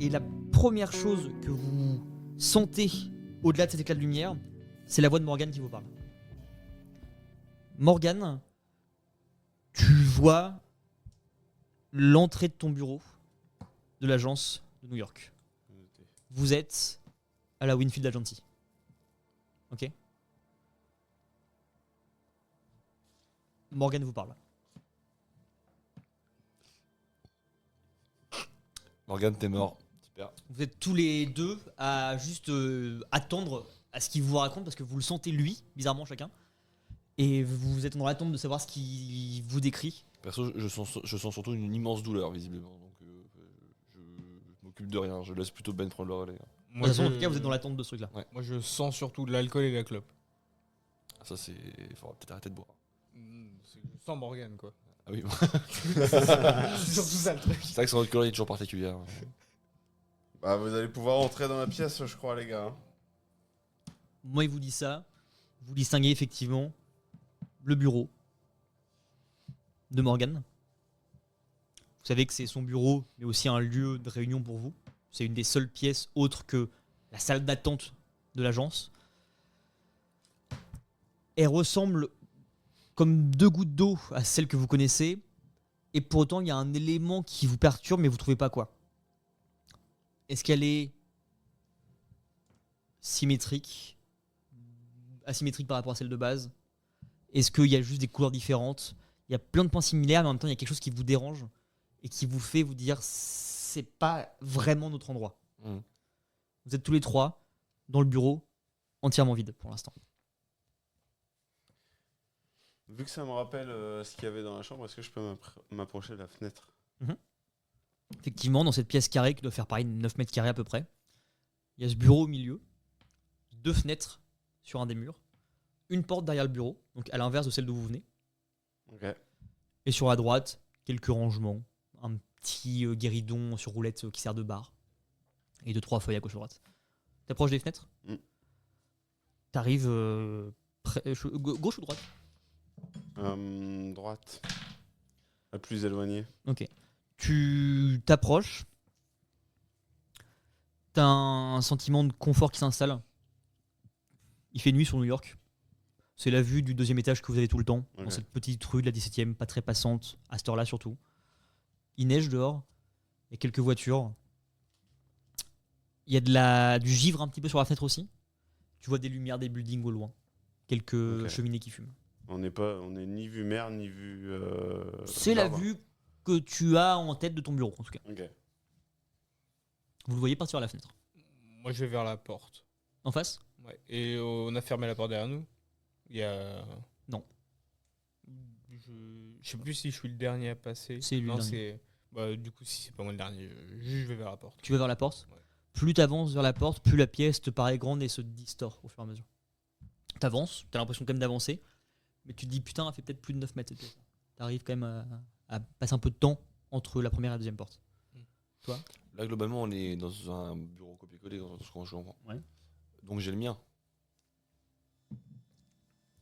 Et la première chose que vous sentez au-delà de cet éclat de lumière, c'est la voix de Morgane qui vous parle. Morgane, tu vois l'entrée de ton bureau de l'agence de New York. Vous êtes à la Winfield Agency. Ok. Morgane vous parle. Morgane, t'es mort. Super. Vous êtes tous les deux à juste attendre à ce qu'il vous raconte parce que vous le sentez lui, bizarrement chacun. Et vous êtes dans l'attente de savoir ce qu'il vous décrit. Perso, je sens surtout une immense douleur, visiblement. Donc, je m'occupe de rien. Je laisse plutôt Ben prendre le relais. De toute façon, en tout cas, vous êtes dans l'attente de ce truc-là. Ouais. Moi, je sens surtout de l'alcool et de la clope. Ça, c'est. Il faudra peut-être arrêter de boire. Je sens Morgane, quoi. Ah oui, C'est surtout ça le truc. c'est vrai que son alcool est toujours particulière. Bah, vous allez pouvoir entrer dans la pièce, je crois, les gars. hein. Moi, il vous dit ça. Vous distinguez effectivement le bureau de Morgane. Vous savez que c'est son bureau, mais aussi un lieu de réunion pour vous. C'est une des seules pièces autres que la salle d'attente de l'agence. Elle ressemble comme deux gouttes d'eau à celle que vous connaissez. Et pour autant, il y a un élément qui vous perturbe, mais vous ne trouvez pas quoi. Est-ce qu'elle est symétrique, asymétrique par rapport à celle de base? Est-ce qu'il y a juste des couleurs différentes? Il y a plein de points similaires, mais en même temps, il y a quelque chose qui vous dérange et qui vous fait vous dire c'est pas vraiment notre endroit. Mm. Vous êtes tous les trois dans le bureau, entièrement vide pour l'instant. Vu que ça me rappelle ce qu'il y avait dans la chambre, est-ce que je peux m'approcher de la fenêtre? Effectivement, dans cette pièce carrée qui doit faire pareil 9 mètres carrés à peu près, il y a ce bureau au milieu, 2 fenêtres sur un des murs, une porte derrière le bureau, donc à l'inverse de celle d'où vous venez. Ok. Et sur la droite, quelques rangements, un petit guéridon sur roulette qui sert de bar, et 2-3 feuilles à gauche à droite. T'approches des fenêtres? T'arrives gauche ou droite? Droite. La plus éloignée. Ok. Tu t'approches. T'as un sentiment de confort qui s'installe. Il fait nuit sur New York. C'est la vue du 2e étage que vous avez tout le temps, dans Ok. cette petite rue de la 17e, pas très passante, à cette heure-là surtout. Il neige dehors. Il y a quelques voitures. Il y a du givre un petit peu sur la fenêtre aussi. Tu vois des lumières, des buildings au loin. Quelques Ok. cheminées qui fument. On est ni vue mer, ni vue. C'est la jardin. vue que tu as en tête de ton bureau, en tout cas. Ok. Vous le voyez partir à la fenêtre. Moi, je vais vers la porte. En face? Ouais. Et on a fermé la porte derrière nous. Il y a. Non. Je sais plus si je suis le dernier à passer. C'est lui le Non, dernier. c'est. Bah, du coup, si c'est pas moi le dernier, je vais vers la porte. Tu vas vers la porte. Ouais. Plus t'avances vers la porte, plus la pièce te paraît grande et se distord au fur et à mesure. T'avances, t'as l'impression quand même d'avancer, mais tu te dis putain, elle fait peut-être plus de 9 mètres cette pièce. T'arrives quand même à passer un peu de temps entre la première et la deuxième porte. Là, globalement, on est dans un bureau copier-coller, dans ce qu'on comprend. Ouais. Donc, j'ai le mien.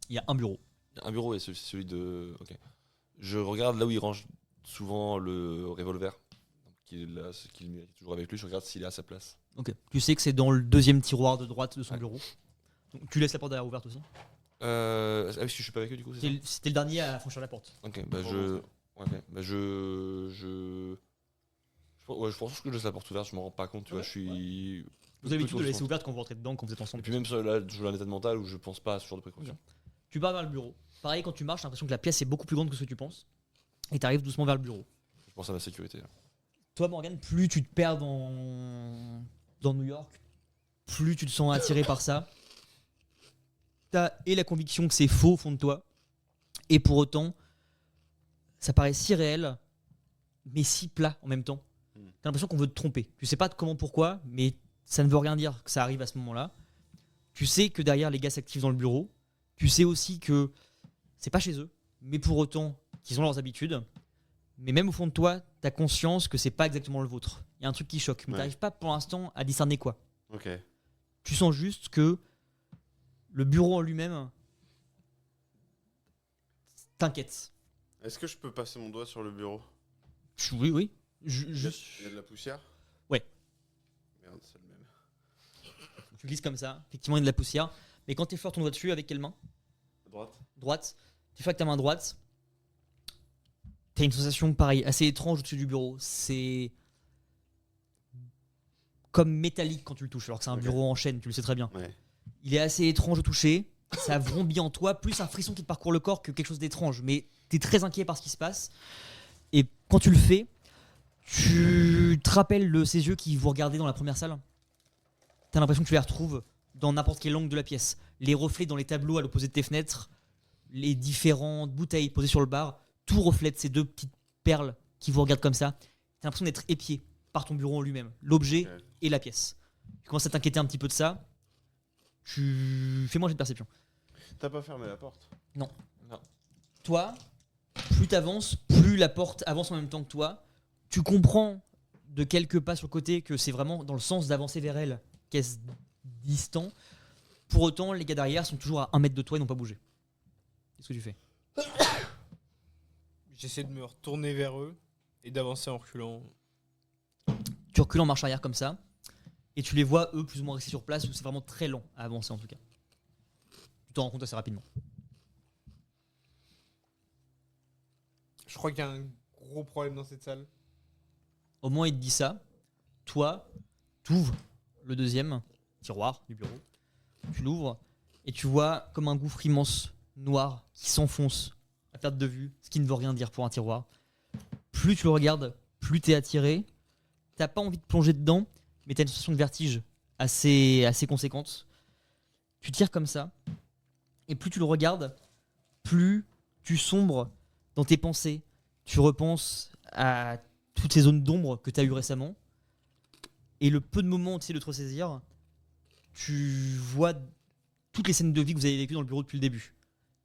Il y a un bureau. Un bureau et c'est celui de. Ok. Je regarde là où il range souvent le revolver. Qu'il est toujours avec lui. Je regarde s'il est à sa place. Ok. Tu sais que c'est dans le 2e tiroir de droite de son Ouais. bureau. Donc, tu laisses la porte derrière ouverte aussi. Ah oui, parce que je suis pas avec eux du coup, c'est ça? C'était le dernier à franchir la porte. Ok, bah je pense que je laisse la porte ouverte, je m'en rends pas compte, tu vois, je suis. Vous avez l'habitude plutôt de la laisser souvent. ouverte quand vous rentrez dedans, quand vous êtes Et ensemble. puis même là, je suis dans un état de mental où je pense pas à ce genre de précaution. Tu pars vers le bureau. Pareil, quand tu marches, t'as l'impression que la pièce est beaucoup plus grande que ce que tu penses. Et t'arrives doucement vers le bureau. Je pense à ma sécurité. Là. Toi, Morgane, plus tu te perds dans New York, plus tu te sens attiré par ça. T'as et la conviction que c'est faux au fond de toi, et pour autant, ça paraît si réel, mais si plat en même temps. T'as l'impression qu'on veut te tromper. Tu sais pas comment, pourquoi, mais ça ne veut rien dire que ça arrive à ce moment-là. Tu sais que derrière, les gars s'activent dans le bureau. Tu sais aussi que c'est pas chez eux, mais pour autant qu'ils ont leurs habitudes. Mais même au fond de toi, t'as conscience que c'est pas exactement le vôtre. Il y a un truc qui choque, mais Ouais. t'arrives pas pour l'instant à discerner quoi. Ok. Tu sens juste que le bureau en lui-même t'inquiète. Est-ce que je peux passer mon doigt sur le bureau? Oui, oui. Il y a de la poussière? Merde, c'est le même. Tu glisses comme ça, effectivement, il y a de la poussière. Mais quand tu effleures ton doigt dessus, avec quelle main? Droite. Droite. Tu fais avec ta main droite. T'as une sensation pareille, assez étrange au-dessus du bureau. C'est comme métallique quand tu le touches, alors que c'est un Ok. bureau en chaîne, tu le sais très bien. Ouais. Il est assez étrange au toucher. Ça vrombit en toi, plus un frisson qui te parcourt le corps que quelque chose d'étrange. Mais t'es très inquiet par ce qui se passe. Et quand tu le fais, tu te rappelles ces yeux qui vous regardaient dans la première salle. T'as l'impression que tu les retrouves dans n'importe quel angle de la pièce. Les reflets dans les tableaux à l'opposé de tes fenêtres, les différentes bouteilles posées sur le bar, tout reflète ces deux petites perles qui vous regardent comme ça. T'as l'impression d'être épié par ton bureau en lui-même, l'objet Ok. et la pièce. Tu commences à t'inquiéter un petit peu de ça. Fais-moi un jet de perception. T'as pas fermé la porte? Toi, plus t'avances, plus la porte avance en même temps que toi. Tu comprends de quelques pas sur le côté que c'est vraiment dans le sens d'avancer vers elle qu'est-ce distant. Pour autant, les gars derrière sont toujours à 1 mètre de toi et n'ont pas bougé. Qu'est-ce que tu fais? J'essaie de me retourner vers eux et d'avancer en reculant. Tu recules en marche arrière comme ça et tu les vois eux plus ou moins rester sur place où c'est vraiment très lent à avancer en tout cas. Tu t'en rends compte assez rapidement. Je crois qu'il y a un gros problème dans cette salle. Au moment où il te dit ça, toi, tu ouvres le deuxième tiroir du bureau. Tu l'ouvres et tu vois comme un gouffre immense, noir, qui s'enfonce à perte de vue, ce qui ne veut rien dire pour un tiroir. Plus tu le regardes, plus t'es attiré. T'as pas envie de plonger dedans, mais t'as une sensation de vertige assez conséquente. Tu tires comme ça, et plus tu le regardes, plus tu sombres dans tes pensées. Tu repenses à toutes ces zones d'ombre que tu as eues récemment. Et le peu de moments où tu essaies de te ressaisir, tu vois toutes les scènes de vie que vous avez vécues dans le bureau depuis le début.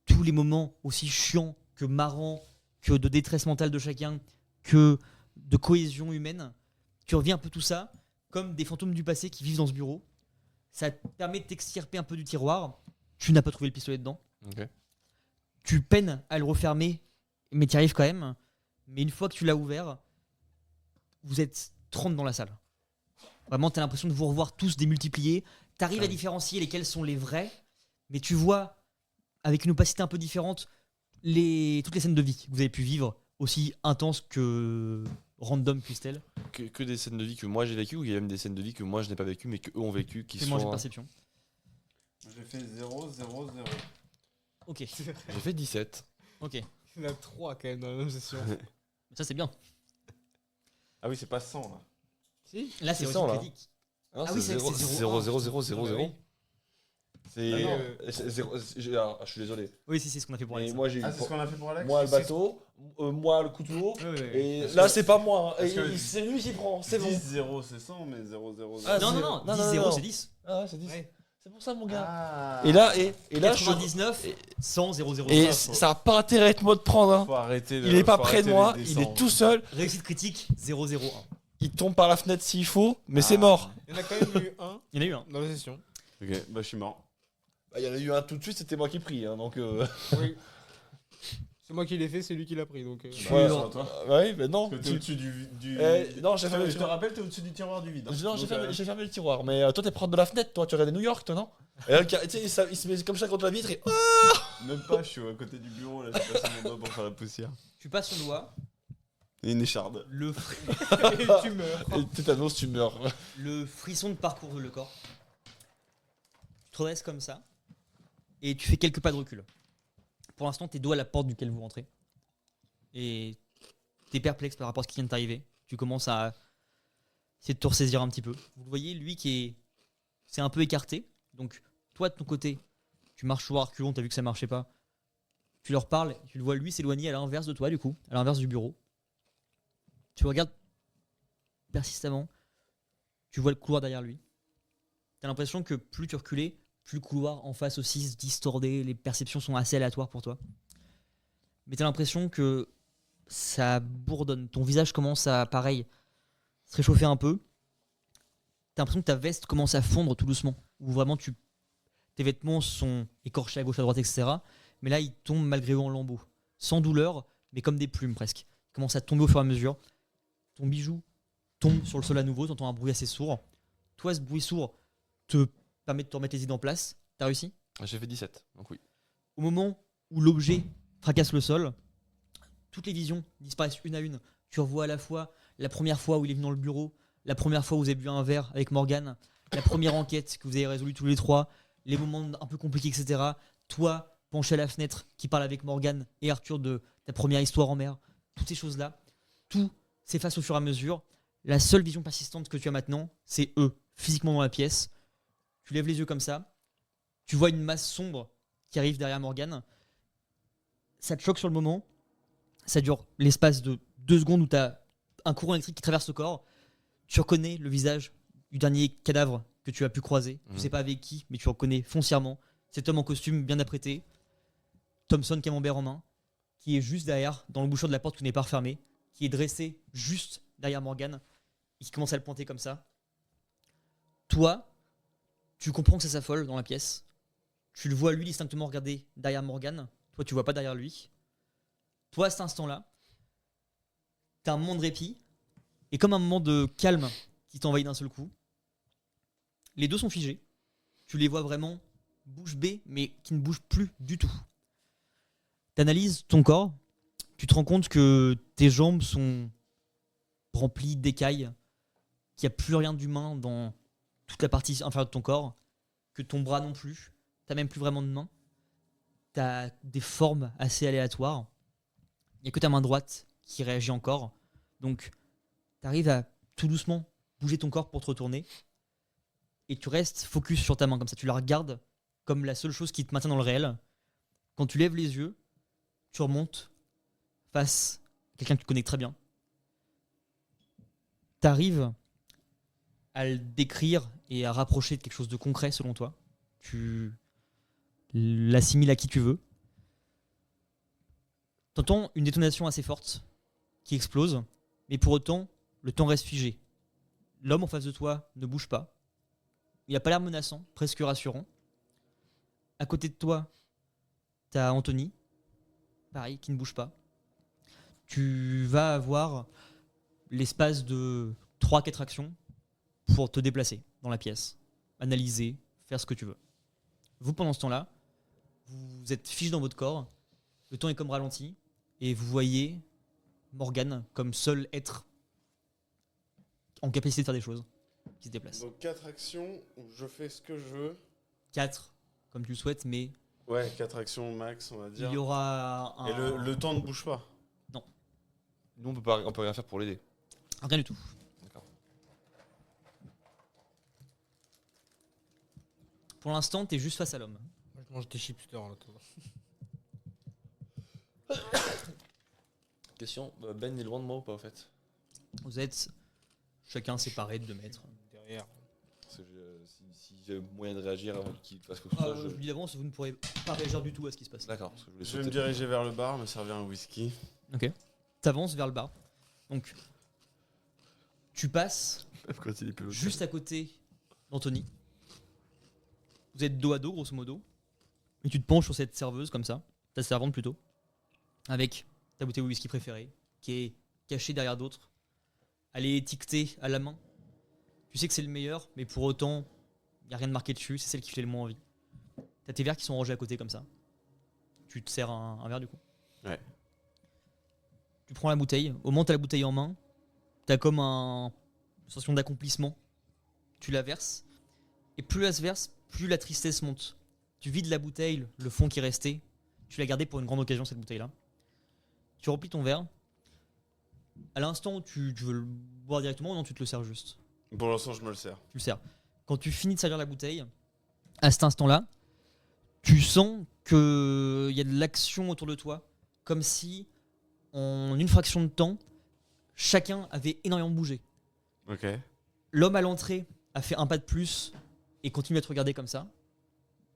Tous les moments aussi chiants que marrants, que de détresse mentale de chacun, que de cohésion humaine. Tu reviens un peu tout ça comme des fantômes du passé qui vivent dans ce bureau. Ça te permet de t'extirper un peu du tiroir. Tu n'as pas trouvé le pistolet dedans. Ok. Tu peines à le refermer, mais tu y arrives quand même. Mais une fois que tu l'as ouvert, vous êtes 30 dans la salle. Vraiment, tu as l'impression de vous revoir tous démultipliés. Tu arrives à différencier lesquels sont les vrais, mais tu vois, avec une opacité un peu différente, toutes les scènes de vie que vous avez pu vivre, aussi intenses que random puissent-elles. Que des scènes de vie que moi j'ai vécues ou il y a même des scènes de vie que moi je n'ai pas vécues mais que eux ont vécues qui Fais-moi un jet de sont. perception. J'ai fait 0, 0, 0. Ok, J'ai fait 17. ok. Il y en a 3 quand même dans la même session. Ça, c'est bien. Ah oui, c'est pas 100 là. Si. Là, c'est C'est aussi ça, là. critique. Non, Ah oui, c'est vrai que c'est 0, 0, 0, 0, 0, 0. C'est. Ah non. c'est zéro- je suis désolé. Oui, c'est ce qu'on a fait pour Et Alex. moi j'ai eu. Ah, c'est ce qu'on a fait pour Alex? Moi le bateau, moi le couteau. Ouais, ouais, ouais. Et Parce là que- c'est pas moi. parce Et que- c'est lui qui prend. C'est bon. 10, 0, c'est 100, mais 0, 0, 0. Ah, Non, c'est- non, non, non, 10, non, 0, non. c'est 10. Ah ouais, c'est 10. Ouais. C'est pour ça mon gars. Ah. Et là, je. 99, 100, 0, 0, Et 0. ça a pas intérêt de moi de prendre. Hein. Faut arrêter Il est pas faut près de arrêter moi, les il descends. est tout seul. Réussite critique, 0, 0, 1. Il tombe par la fenêtre s'il faut, mais c'est mort. Il y en a quand même eu un Il y en a eu un. dans la session. Ok, bah je suis mort. Bah, il y en a eu un tout de suite, c'était moi qui pris. Hein, donc. Oui. C'est moi qui l'ai fait, c'est lui qui l'a pris. Donc, Tu- Ouais, c'est à toi. ouais, mais non. Parce que t'es au-dessus du. Non, j'ai fermé le Je te tiroir. rappelle, t'es au-dessus du tiroir du vide. hein. Non, Donc, j'ai fermé le tiroir. Mais toi, t'es proche de la fenêtre, toi. Tu regardais New York, toi, non? Et là, tu sais, il se met comme ça contre la vitre et. Même pas, je suis à côté du bureau, là, j'ai passé mon doigt pour faire la poussière. Tu passes ton doigt, Et une écharde. et tu meurs. Et tétanos, tu meurs. le frisson te parcourt le corps. Tu te redresses comme ça et tu fais quelques pas de recul. Pour l'instant, t'es dos à la porte duquel vous rentrez. Et t'es perplexe par rapport à ce qui vient de t'arriver. Tu commences à essayer de te ressaisir un petit peu. Vous le voyez, lui c'est un peu écarté. Donc, toi, de ton côté, tu marches sur reculons, t'as vu que ça marchait pas. Tu leur parles, tu le vois lui s'éloigner à l'inverse de toi, du coup, à l'inverse du bureau. Tu le regardes persistamment. Tu vois le couloir derrière lui. T'as l'impression que plus tu reculais, plus le couloir en face aussi se distordait. Les perceptions sont assez aléatoires pour toi. Mais t'as l'impression que ça bourdonne. Ton visage commence à, pareil, se réchauffer un peu. T'as l'impression que ta veste commence à fondre tout doucement. Ou vraiment, tes vêtements sont écorchés à gauche, à droite, etc. Mais là, ils tombent malgré eux en lambeaux. Sans douleur, mais comme des plumes presque. Ils commencent à tomber au fur et à mesure. Ton bijou tombe sur le sol à nouveau, t'entends un bruit assez sourd. Toi, ce bruit sourd te permet de te remettre les idées en place. T'as réussi. J'ai fait 17, donc oui. Au moment où l'objet fracasse le sol, toutes les visions disparaissent une à une. Tu revois à la fois la première fois où il est venu dans le bureau, la première fois où vous avez bu un verre avec Morgane, la première enquête que vous avez résolue tous les trois, les moments un peu compliqués, etc. Toi, penché à la fenêtre, qui parle avec Morgane et Arthur de ta première histoire en mer. Toutes ces choses-là, tout s'efface au fur et à mesure. La seule vision persistante que tu as maintenant, c'est eux, physiquement dans la pièce. Tu lèves les yeux comme ça, tu vois une masse sombre qui arrive derrière Morgane. Ça te choque sur le moment. Ça dure l'espace de 2 secondes où tu as un courant électrique qui traverse le corps. Tu reconnais le visage du dernier cadavre que tu as pu croiser. Tu sais pas avec qui, mais tu reconnais foncièrement cet homme en costume bien apprêté, Thompson camembert en main, qui est juste derrière, dans le bouchon de la porte qui n'est pas refermée, qui est dressé juste derrière Morgane et qui commence à le pointer comme ça. Toi, tu comprends que ça s'affole dans la pièce. Tu le vois lui distinctement regarder derrière Morgane. Toi, tu vois pas derrière lui. Toi, à cet instant-là, t'as un moment de répit et comme un moment de calme qui t'envahit d'un seul coup. Les deux sont figés. Tu les vois vraiment bouche bée, mais qui ne bougent plus du tout. T'analyses ton corps. Tu te rends compte que tes jambes sont remplies d'écailles, qu'il n'y a plus rien d'humain dans toute la partie inférieure de ton corps, que ton bras non plus. T'as même plus vraiment de main. T'as des formes assez aléatoires. Il n'y a que ta main droite qui réagit encore. Donc, t'arrives à tout doucement bouger ton corps pour te retourner. Et tu restes focus sur ta main, comme ça. Tu la regardes comme la seule chose qui te maintient dans le réel. Quand tu lèves les yeux, tu remontes face à quelqu'un que tu connais très bien. T'arrives à le décrire et à rapprocher de quelque chose de concret selon toi. Tu l'assimiles à qui tu veux. T'entends une détonation assez forte qui explose, mais pour autant, le temps reste figé. L'homme en face de toi ne bouge pas. Il n'a pas l'air menaçant, presque rassurant. À côté de toi, t'as Anthony, pareil, qui ne bouge pas. Tu vas avoir l'espace de 3-4 actions pour te déplacer dans la pièce, analyser, faire ce que tu veux. Vous, pendant ce temps-là, vous êtes figé dans votre corps, le temps est comme ralenti, et vous voyez Morgane comme seul être en capacité de faire des choses, qui se déplace. Donc 4 actions où je fais ce que je veux. 4, comme tu le souhaites, mais Ouais, 4 actions max, on va dire. il y aura un... Et le temps ne bouge pas. Nous, on peut rien faire pour l'aider. Rien du tout. D'accord. Pour l'instant, t'es juste face à l'homme. Moi, je mange des chipsters là. Question, Ben est loin de moi ou pas, au fait? Vous êtes chacun séparé de 2 mètres. Derrière. Parce que si j'ai moyen de réagir avant qu'il fasse quoi que ce soit, Je dis d'avance, vous ne pourrez pas réagir du tout à ce qui se passe. D'accord, parce que je voulais Je vais me sauter. diriger vers le bar, me servir un whisky. Ok. T'avances vers le bar. Donc, tu passes Quand il est plus juste à côté d'Anthony. Vous êtes dos à dos, grosso modo. Et tu te penches sur cette serveuse, comme ça. Ta servante, plutôt. Avec ta bouteille de whisky préférée, qui est cachée derrière d'autres. Elle est étiquetée à la main. Tu sais que c'est le meilleur, mais pour autant, il n'y a rien de marqué dessus. C'est celle qui fait le moins envie. T'as tes verres qui sont rangés à côté, comme ça. Tu te sers un verre, du coup. Ouais. Tu prends la bouteille. Au moment où t'as la bouteille en main, t'as comme une sensation d'accomplissement. Tu la verses. Et plus elle se verse, plus la tristesse monte. Tu vides la bouteille, le fond qui est resté. Tu l'as gardé pour une grande occasion, cette bouteille-là. Tu remplis ton verre. À l'instant où tu veux le boire directement, ou non, tu te le sers juste. Pour l'instant, je me le sers. Tu le sers. Quand tu finis de servir la bouteille, à cet instant-là, tu sens qu'il y a de l'action autour de toi. Comme si, en une fraction de temps, chacun avait énormément bougé. Ok. L'homme à l'entrée a fait un pas de plus et continue à te regarder comme ça.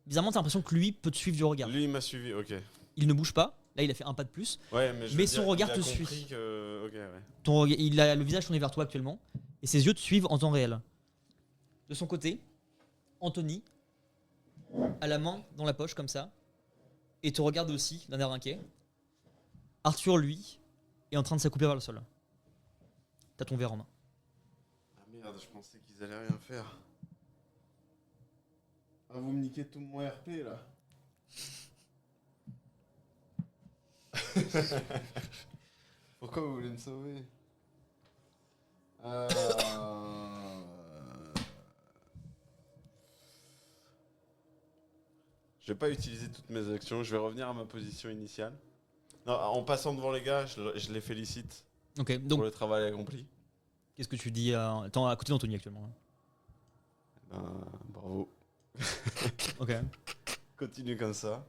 Bizarrement, t'as l'impression que lui peut te suivre du regard. Lui, il m'a suivi, ok. Il ne bouge pas. Là, il a fait un pas de plus. Ouais, mais, Mais son regard te il a suit. compris que... Ok, ouais. Il a le visage tourné vers toi actuellement et ses yeux te suivent en temps réel. De son côté, Anthony a la main dans la poche comme ça et te regarde aussi d'un air inquiet. Arthur, lui, est en train de s'accroupir vers le sol. T'as ton verre en main. Ah merde, je pensais qu'ils allaient rien faire. Ah, vous me niquez tout mon RP là. Pourquoi vous voulez me sauver? Je vais pas utiliser toutes mes actions, je vais revenir à ma position initiale. Non, en passant devant les gars, je les félicite Ok, pour donc le travail accompli. qu'est-ce que tu dis à... Attends, à côté d'Anthony actuellement. Bravo. Ok. Continue comme ça.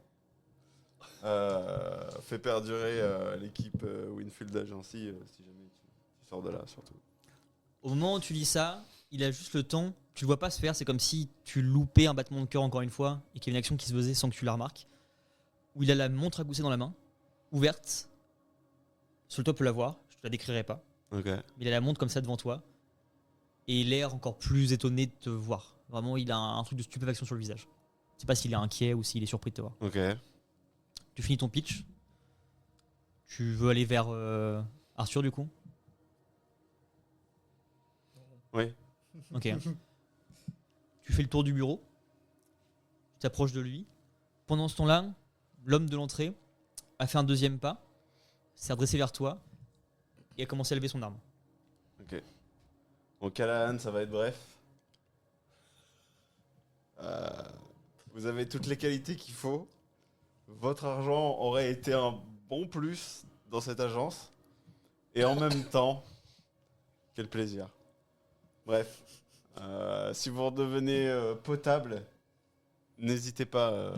Fais perdurer l'équipe Winfield Agency si jamais tu sors de là surtout. Au moment où tu dis ça, il a juste le temps, tu le vois pas se faire, c'est comme si tu loupais un battement de cœur encore une fois et qu'il y a une action qui se faisait sans que tu la remarques. Où il a la montre à gousset dans la main, ouverte. Seul toi peut la voir, je te la décrirai pas. Ok. Mais il a la montre comme ça devant toi et il a l'air encore plus étonné de te voir. Vraiment, il a un truc de stupéfaction sur le visage. Je sais pas s'il est inquiet ou s'il est surpris de te voir. Ok. Tu finis ton pitch. Tu veux aller vers Arthur du coup. Oui. Ok. Tu fais le tour du bureau. Tu t'approches de lui. Pendant ce temps-là, l'homme de l'entrée a fait un deuxième pas, s'est redressé vers toi et a commencé à lever son arme. Ok. Bon, Callahan, ça va être bref. Vous avez toutes les qualités qu'il faut. Votre argent aurait été un bon plus dans cette agence. Et en même temps, quel plaisir. Bref, si vous redevenez potable, n'hésitez pas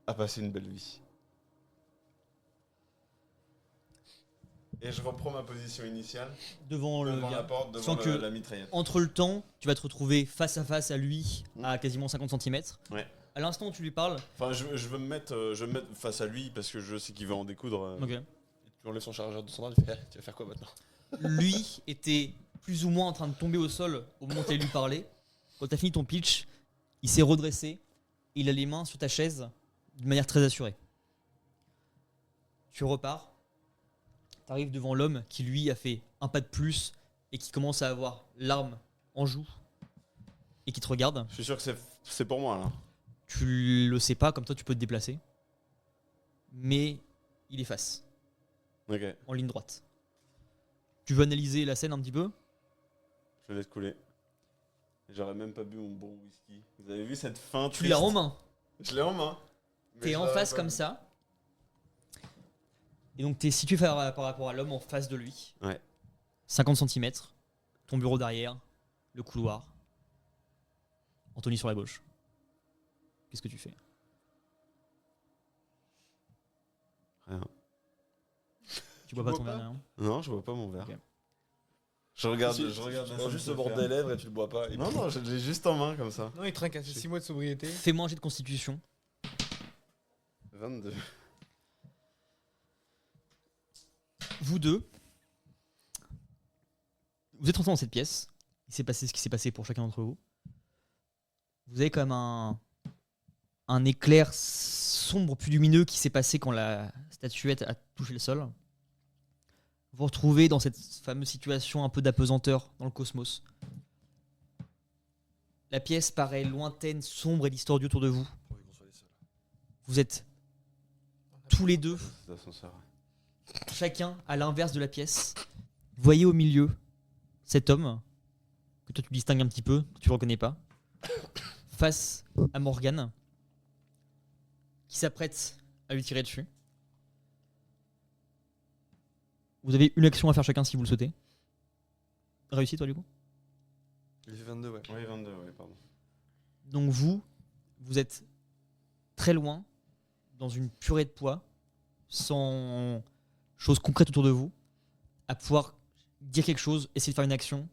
à passer une belle vie. Et je reprends ma position initiale. Devant le Devant gars. la porte, devant Sans que- la mitraillette. Entre le temps, tu vas te retrouver face à face à lui à quasiment 50 cm. Ouais. À l'instant où tu lui parles, Enfin, je veux me mettre, face à lui parce que je sais qu'il va en découdre. ok, Tu enlèves son chargeur de son arme, tu vas faire quoi maintenant? lui était plus ou moins en train de tomber au sol au moment où tu allais lui parler. Quand tu as fini ton pitch, il s'est redressé, il a les mains sur ta chaise d'une manière très assurée. Tu repars, tu arrives devant l'homme qui lui a fait un pas de plus et qui commence à avoir l'arme en joue et qui te regarde. Je suis sûr que c'est pour moi là. Tu le sais pas, comme toi tu peux te déplacer, mais il est face, Ok, en ligne droite. Tu veux analyser la scène un petit peu? je laisse couler. J'aurais même pas bu mon bon whisky. Vous avez vu cette fin Tu l'as en main. Je l'ai en main. Mais T'es je en l'aurais face pas comme bu. ça. Et donc t'es situé par rapport à l'homme en face de lui. Ouais. 50 cm. Ton bureau derrière. Le couloir. Anthony sur la gauche. Qu'est-ce que tu fais? Rien. Tu bois Tu pas ton bois verre, rien. Non, je bois pas mon verre. Ok. Je regarde, Si, je regarde tu la prends scène juste se le bord faire. des lèvres et tu le bois pas. Et Non, non, je l'ai juste en main comme ça. Non, il trinque à ses 6 mois de sobriété. Fais-moi un jet de constitution. 22. Vous deux, vous êtes rentrés dans cette pièce. Il s'est passé ce qui s'est passé pour chacun d'entre vous. Vous avez quand même un éclair sombre plus lumineux qui s'est passé quand la statuette a touché le sol. Vous vous retrouvez dans cette fameuse situation un peu d'apesanteur dans le cosmos. La pièce paraît lointaine, sombre et distordue autour de vous. pourvu qu'on soit les seuls. Vous êtes tous les deux, C'est l'ascenseur. chacun à l'inverse de la pièce. Vous voyez au milieu cet homme, que toi tu distingues un petit peu, que tu ne reconnais pas, face à Morgane, qui s'apprête à lui tirer dessus. Vous avez une action à faire chacun si vous le souhaitez. Réussi toi du coup? Il fait 22, ouais. Oui, 22, oui, pardon. Donc vous êtes très loin, dans une purée de poids, sans chose concrète autour de vous, à pouvoir dire quelque chose, essayer de faire une action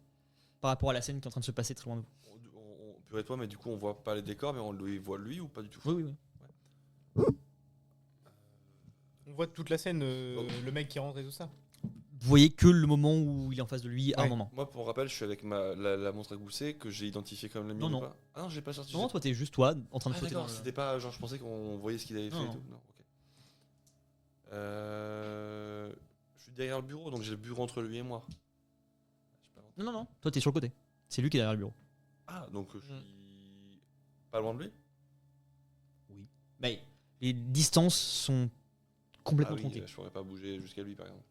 par rapport à la scène qui est en train de se passer très loin de vous. On peut être toi, mais du coup, on voit pas les décors, mais on le voit lui ou pas du tout? Oui, oui, oui. On voit toute la scène, Oh. le mec qui rentre et tout ça. Vous voyez que le moment où il est en face de lui à un Ouais. moment. Moi, pour rappel, je suis avec la montre à gousset que j'ai identifié comme la mienne. Non, ou non. pas. Ah non, j'ai pas sorti. Non, toi t'es juste toi en train de Ah flotter dans d'accord, le... c'était pas genre je pensais qu'on voyait ce qu'il avait fait Non, et non. tout. Non, ok. Je suis derrière le bureau, donc j'ai le bureau entre lui et moi. Je sais pas. Non, non, non, toi t'es sur le côté. C'est lui qui est derrière le bureau. Ah, donc je suis. Pas loin de lui. Mais les distances sont complètement Ah oui, tronquées. je pourrais pas bouger jusqu'à lui, par exemple.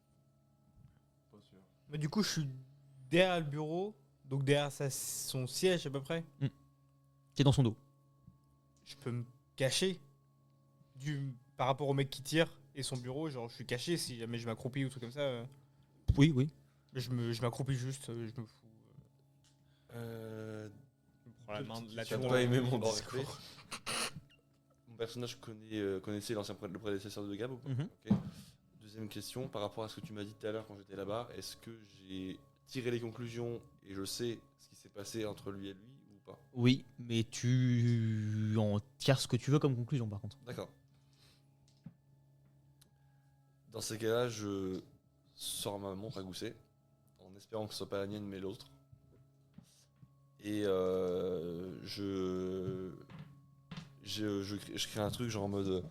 Pas sûr. Mais du coup, je suis derrière le bureau, donc derrière son siège à peu près. Qui est dans son dos. Je peux me cacher par rapport au mec qui tire et son bureau. Genre, je suis caché si jamais je m'accroupis ou tout comme ça. Oui, oui. Je m'accroupis juste, je me fous. Je me prends la main de la Tu n'as tête pas aimé mon dans le discours. respect. Mon personnage connaissait le prédécesseur de Gab ou pas? Mhm. Ok. Deuxième question, par rapport à ce que tu m'as dit tout à l'heure quand j'étais là-bas, est-ce que j'ai tiré les conclusions et je sais ce qui s'est passé entre lui et lui ou pas? Oui, mais tu en tires ce que tu veux comme conclusion par contre. D'accord. Dans ces cas-là, je sors ma montre à gousset, en espérant que ce soit pas la mienne mais l'autre. Et je crée un truc genre en mode...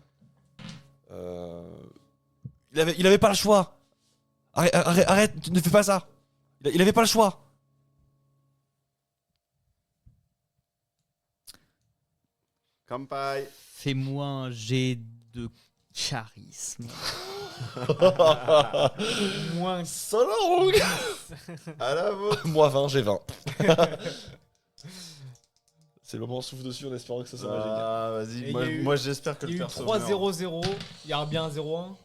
il avait pas le choix. Arrête, ne fais pas ça. Il avait pas le choix. Kampai. Fais-moi un jet de charisme. Moins Solong. À la vôtre. Moi 20, j'ai 20. C'est le moment où on souffle dessus en espérant que ça soit magique. Ah, vas-y. Et Moi, il y a eu- moi, j'espère que Il y le a eu perso 3-0-0, il y aura bien un 0-1.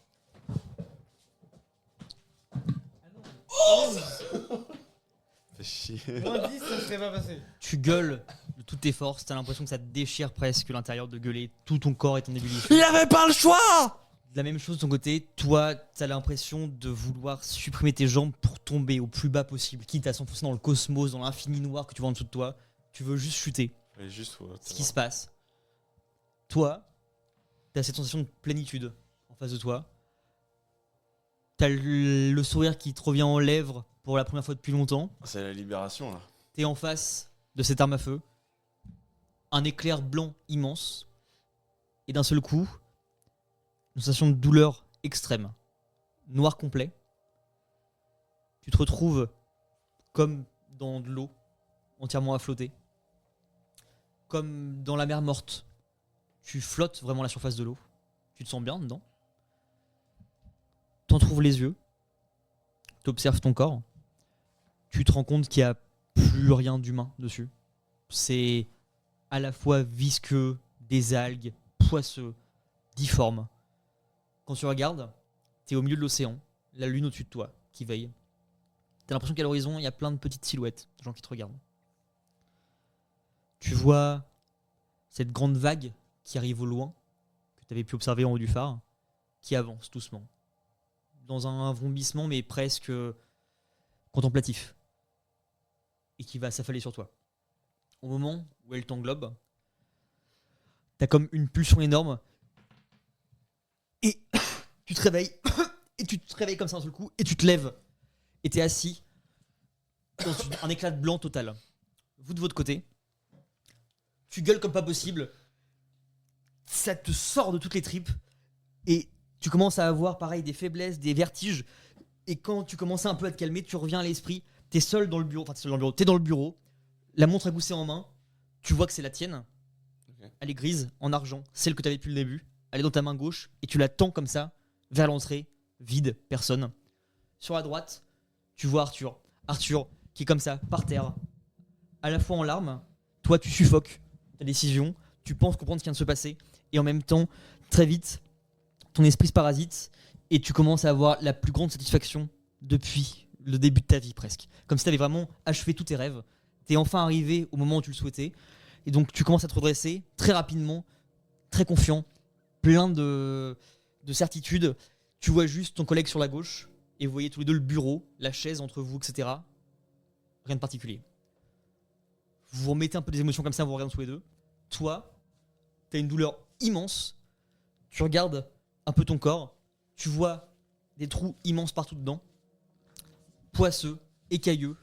Fais chier. Moins 10, ça ne serait pas passé. Tu gueules de toutes tes forces, t'as l'impression que ça te déchire presque l'intérieur de gueuler, tout ton corps est en ébullition. Il avait pas le choix. De la même chose de ton côté, toi, t'as l'impression de vouloir supprimer tes jambes pour tomber au plus bas possible, quitte à s'enfoncer dans le cosmos, dans l'infini noir que tu vois en dessous de toi. Tu veux juste chuter. Mais juste, ouais, Ce qui se passe. Toi, t'as cette sensation de plénitude en face de toi. T'as le sourire qui te revient en lèvres pour la première fois depuis longtemps. C'est la libération, là. T'es en face de cette arme à feu. Un éclair blanc immense. Et d'un seul coup, une sensation de douleur extrême. Noir complet. Tu te retrouves comme dans de l'eau, entièrement à flotter. Comme dans la mer morte. Tu flottes vraiment à la surface de l'eau. Tu te sens bien dedans. T'entrouvres les yeux. T'observes ton corps. Tu te rends compte qu'il n'y a plus rien d'humain dessus. C'est à la fois visqueux, des algues, poisseux, difforme. Quand tu regardes, t'es au milieu de l'océan, la lune au-dessus de toi, qui veille. T'as l'impression qu'à l'horizon, il y a plein de petites silhouettes, de gens qui te regardent. Tu vois cette grande vague qui arrive au loin, que tu avais pu observer en haut du phare, qui avance doucement. Dans un vrombissement, mais presque contemplatif. Et qui va s'affaler sur toi. Au moment où elle t'englobe, t'as comme une pulsion énorme. Et tu te réveilles. Et tu te réveilles comme ça d'un seul coup. Et tu te lèves. Et t'es assis dans un éclat de blanc total. Vous de votre côté, tu gueules comme pas possible. Ça te sort de toutes les tripes. Et tu commences à avoir pareil des faiblesses, des vertiges. Et quand tu commences un peu à te calmer, tu reviens à l'esprit. T'es seul dans le bureau. Enfin, t'es seul dans le bureau. T'es dans le bureau. La montre à gousset en main. Tu vois que c'est la tienne. Ok. Elle est grise, en argent. Celle que t'avais depuis le début. Elle est dans ta main gauche. Et tu la tends comme ça vers l'entrée. Vide, personne. Sur la droite, tu vois Arthur. Arthur qui est comme ça, par terre. À la fois en larmes. Toi, tu suffoques ta décision. Tu penses comprendre ce qui vient de se passer. Et en même temps, très vite, ton esprit se parasite. Et tu commences à avoir la plus grande satisfaction depuis le début de ta vie presque. Comme si tu avais vraiment achevé tous tes rêves. Tu es enfin arrivé au moment où tu le souhaitais. Et donc tu commences à te redresser très rapidement, très confiant, plein de certitude. Tu vois juste ton collègue sur la gauche et vous voyez tous les deux le bureau, la chaise entre vous, etc. Rien de particulier. Vous remettez un peu des émotions comme ça, vous regardez tous les deux. Toi, tu as une douleur immense. Tu regardes un peu ton corps. Tu vois des trous immenses partout dedans. Poisseux, écailleux.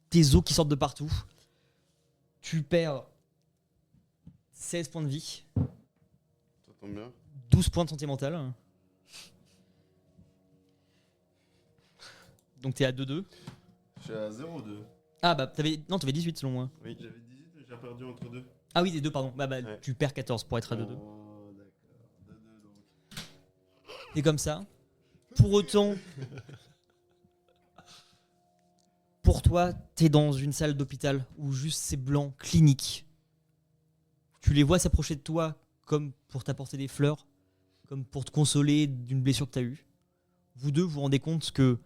Tes os qui sortent de partout. Tu perds 16 points de vie, Ça tombe bien. 12 points de santé mentale. Donc t'es à 2-2. Je suis à 0,2. Ah bah t'avais 18 selon moi. Oui, j'avais 18 et j'ai perdu entre deux. Ah oui, des 2, pardon. Bah, Ouais. tu perds 14 pour être à 2-2. Oh, d'accord. 2-2 donc. Et comme ça, pour autant, pour toi, t'es dans une salle d'hôpital où juste c'est blanc, clinique. Tu les vois s'approcher de toi comme pour t'apporter des fleurs, comme pour te consoler d'une blessure que t'as eue. Vous deux vous rendez compte que